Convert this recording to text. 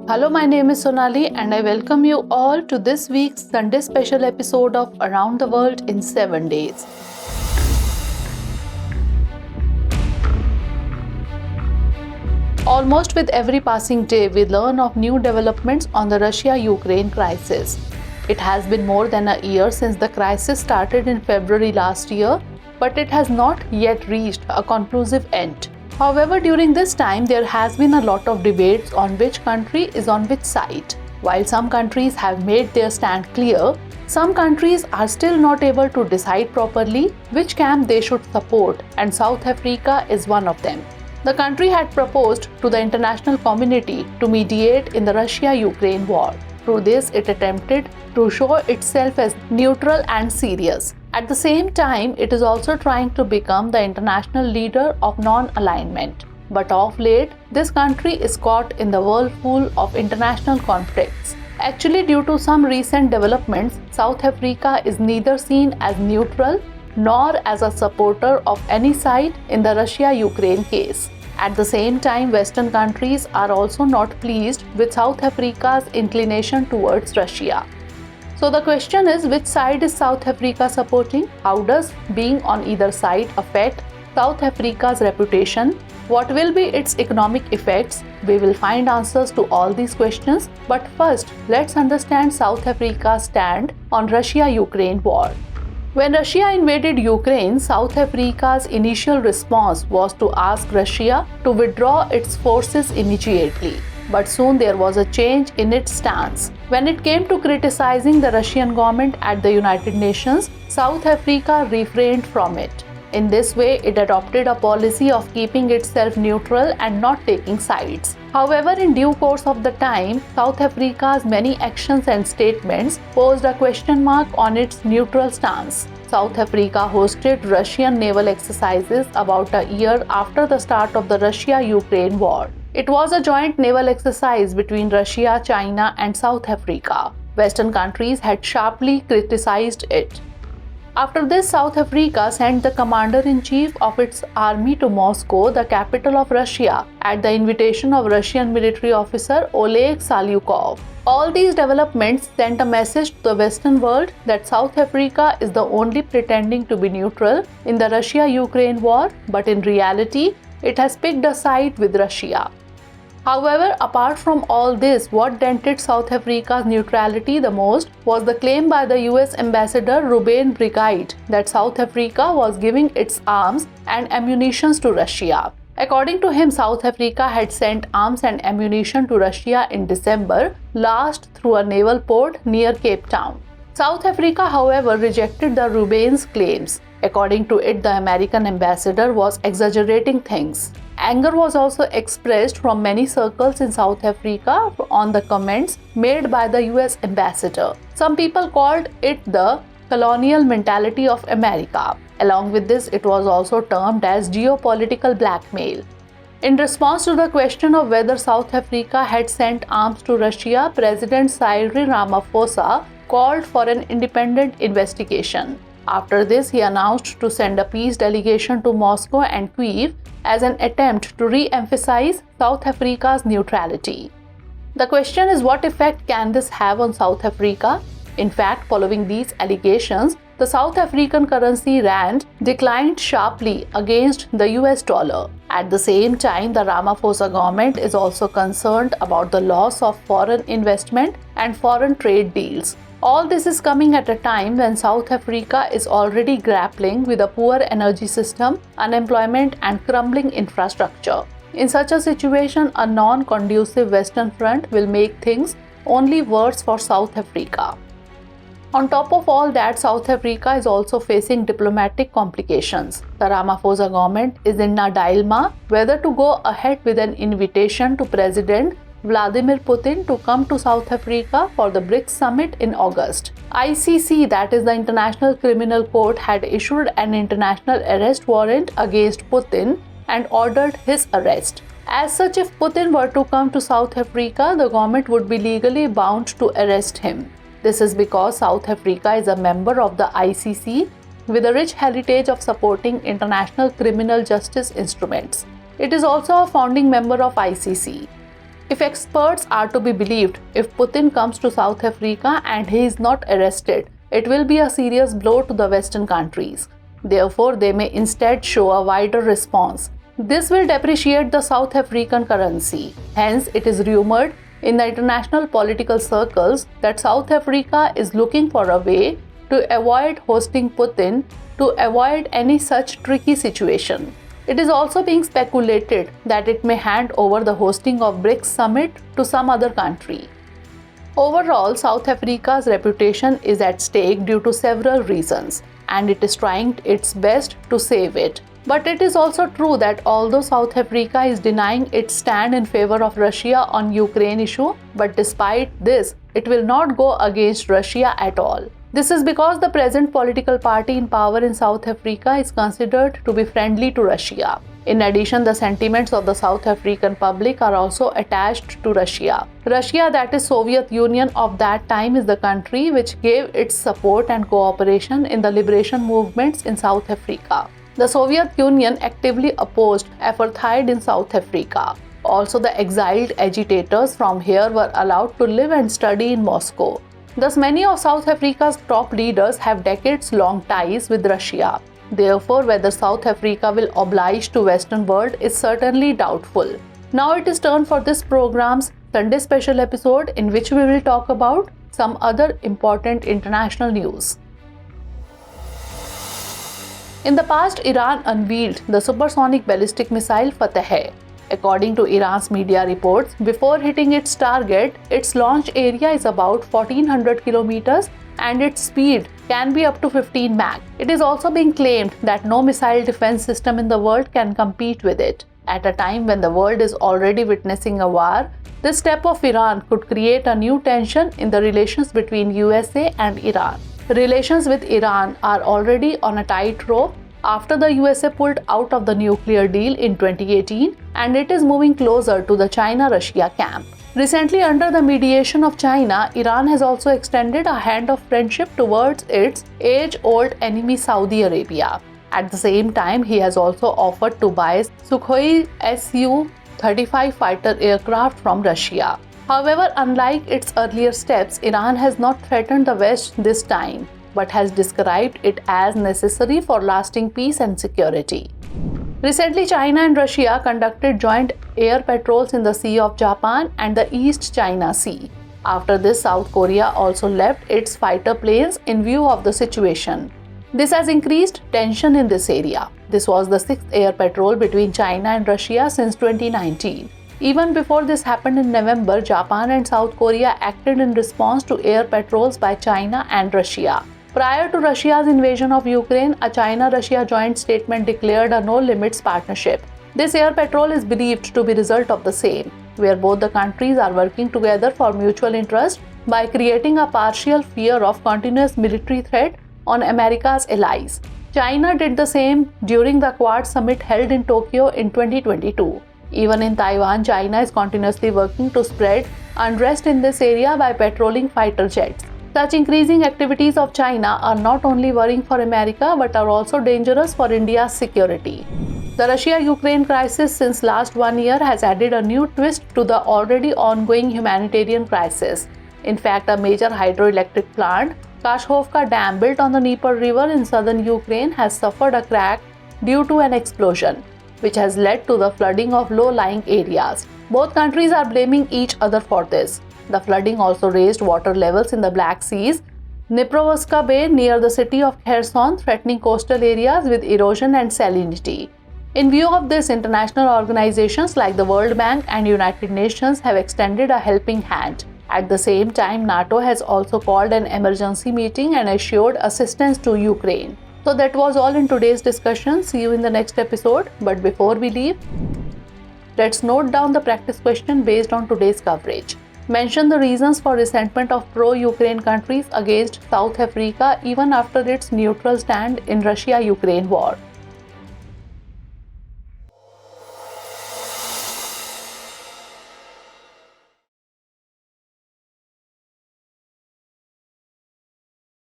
Hello, my name is Sonali and I welcome you all to this week's Sunday special episode of Around the World in 7 Days. Almost with every passing day, we learn of new developments on the Russia-Ukraine crisis. It has been more than a year since the crisis started in February last year, but it has not yet reached a conclusive end. However, during this time, there has been a lot of debates on which country is on which side. While some countries have made their stand clear, some countries are still not able to decide properly which camp they should support, and South Africa is one of them. The country had proposed to the international community to mediate in the Russia-Ukraine war. Through this, it attempted to show itself as neutral and serious. At the same time, it is also trying to become the international leader of non-alignment. But of late, this country is caught in the whirlpool of international conflicts. Actually, due to some recent developments, South Africa is neither seen as neutral nor as a supporter of any side in the Russia-Ukraine case. At the same time, Western countries are also not pleased with South Africa's inclination towards Russia. So the question is, which side is South Africa supporting? How does being on either side affect South Africa's reputation? What will be its economic effects? We will find answers to all these questions. But first, let's understand South Africa's stand on Russia-Ukraine war. When Russia invaded Ukraine, South Africa's initial response was to ask Russia to withdraw its forces immediately. But soon there was a change in its stance. When it came to criticizing the Russian government at the United Nations, South Africa refrained from it. In this way, it adopted a policy of keeping itself neutral and not taking sides. However, in due course of the time, South Africa's many actions and statements posed a question mark on its neutral stance. South Africa hosted Russian naval exercises about a year after the start of the Russia-Ukraine war. It was a joint naval exercise between Russia, China, and South Africa. Western countries had sharply criticized it. After this, South Africa sent the commander-in-chief of its army to Moscow, the capital of Russia, at the invitation of Russian military officer Oleg Salyukov. All these developments sent a message to the Western world that South Africa is the only pretending to be neutral in the Russia-Ukraine war, but in reality, it has picked a side with Russia. However, apart from all this, what dented South Africa's neutrality the most was the claim by the US Ambassador Ruben Breguet that South Africa was giving its arms and ammunition to Russia. According to him, South Africa had sent arms and ammunition to Russia in December last through a naval port near Cape Town. South Africa, however, rejected the Ruben's claims. According to it, the American ambassador was exaggerating things. Anger was also expressed from many circles in South Africa on the comments made by the US ambassador. Some people called it the colonial mentality of America. Along with this, it was also termed as geopolitical blackmail. In response to the question of whether South Africa had sent arms to Russia, President Cyril Ramaphosa called for an independent investigation. After this, he announced to send a peace delegation to Moscow and Kyiv as an attempt to re-emphasize South Africa's neutrality. The question is, what effect can this have on South Africa? In fact, following these allegations, the South African currency rand declined sharply against the US dollar. At the same time, the Ramaphosa government is also concerned about the loss of foreign investment and foreign trade deals. All this is coming at a time when South Africa is already grappling with a poor energy system, unemployment, and crumbling infrastructure. In such a situation, a non-conducive Western front will make things only worse for South Africa. On top of all that, South Africa is also facing diplomatic complications. The Ramaphosa government is in a dilemma whether to go ahead with an invitation to President Vladimir Putin to come to South Africa for the BRICS summit in August. ICC, that is the International Criminal Court, had issued an international arrest warrant against Putin and ordered his arrest. As such, if Putin were to come to South Africa, the government would be legally bound to arrest him. This is because South Africa is a member of the ICC with a rich heritage of supporting international criminal justice instruments. It is also a founding member of ICC. If experts are to be believed, if Putin comes to South Africa and he is not arrested, it will be a serious blow to the Western countries. Therefore, they may instead show a wider response. This will depreciate the South African currency. Hence, it is rumored in the international political circles that South Africa is looking for a way to avoid hosting Putin, to avoid any such tricky situation. It is also being speculated that it may hand over the hosting of BRICS summit to some other country. Overall, South Africa's reputation is at stake due to several reasons, and it is trying its best to save it. But it is also true that although South Africa is denying its stand in favor of Russia on Ukraine issue, but despite this, it will not go against Russia at all. This is because the present political party in power in South Africa is considered to be friendly to Russia. In addition, the sentiments of the South African public are also attached to Russia. Russia, that is Soviet Union of that time, is the country which gave its support and cooperation in the liberation movements in South Africa. The Soviet Union actively opposed apartheid in South Africa. Also, the exiled agitators from here were allowed to live and study in Moscow. Thus, many of South Africa's top leaders have decades-long ties with Russia. Therefore, whether South Africa will oblige to Western world is certainly doubtful. Now it is turn for this program's Sunday special episode in which we will talk about some other important international news. In the past, Iran unveiled the supersonic ballistic missile Fateh. According to Iran's media reports, before hitting its target, its launch area is about 1400 kilometers and its speed can be up to 15 Mach. It is also being claimed that no missile defense system in the world can compete with it. At a time when the world is already witnessing a war, this step of Iran could create a new tension in the relations between USA and Iran. Relations with Iran are already on a tightrope after the USA pulled out of the nuclear deal in 2018, and it is moving closer to the China-Russia camp. Recently, under the mediation of China, Iran has also extended a hand of friendship towards its age-old enemy Saudi Arabia. At the same time, he has also offered to buy Sukhoi Su-35 fighter aircraft from Russia. However, unlike its earlier steps, Iran has not threatened the West this time, but has described it as necessary for lasting peace and security. Recently, China and Russia conducted joint air patrols in the Sea of Japan and the East China Sea. After this, South Korea also left its fighter planes in view of the situation. This has increased tension in this area. This was the 6th air patrol between China and Russia since 2019. Even before this happened in November, Japan and South Korea acted in response to air patrols by China and Russia. Prior to Russia's invasion of Ukraine, a China-Russia joint statement declared a no-limits partnership. This air patrol is believed to be a result of the same, where both the countries are working together for mutual interest by creating a partial fear of continuous military threat on America's allies. China did the same during the Quad summit held in Tokyo in 2022. Even in Taiwan, China is continuously working to spread unrest in this area by patrolling fighter jets. Such increasing activities of China are not only worrying for America but are also dangerous for India's security. The Russia-Ukraine crisis since last 1 year has added a new twist to the already ongoing humanitarian crisis. In fact, a major hydroelectric plant, Kashhovka Dam, built on the Dnieper River in southern Ukraine, has suffered a crack due to an explosion, which has led to the flooding of low-lying areas. Both countries are blaming each other for this. The flooding also raised water levels in the Black Sea's Dniprovska Bay near the city of Kherson, threatening coastal areas with erosion and salinity. In view of this, international organizations like the World Bank and United Nations have extended a helping hand. At the same time, NATO has also called an emergency meeting and assured assistance to Ukraine. So that was all in today's discussion. See you in the next episode. But before we leave, let's note down the practice question based on today's coverage. Mention the reasons for resentment of pro-Ukraine countries against South Africa even after its neutral stand in Russia-Ukraine war.